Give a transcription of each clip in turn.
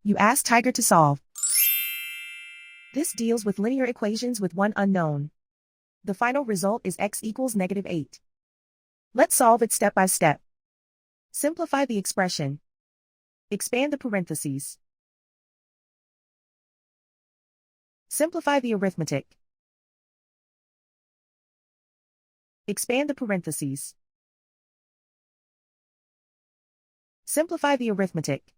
You ask Tiger to solve. This deals with linear equations with one unknown. The final result is x equals -8. Let's solve it step by step. Simplify the expression. Expand the parentheses. Simplify the arithmetic. Expand the parentheses. Simplify the arithmetic.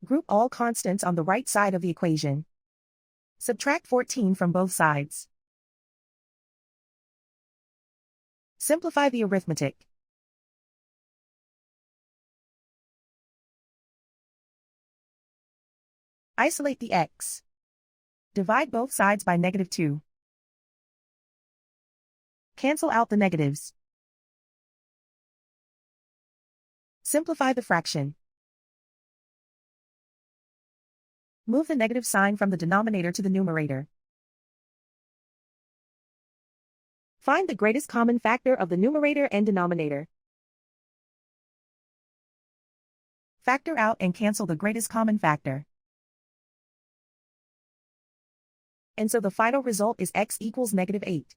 Group all constants on the right side of the equation. Subtract 14 from both sides. Simplify the arithmetic. Isolate the x. Divide both sides by -2. Cancel out the negatives. Simplify the fraction. Move the negative sign from the denominator to the numerator. Find the greatest common factor of the numerator and denominator. Factor out and cancel the greatest common factor. And so the final result is x equals -8.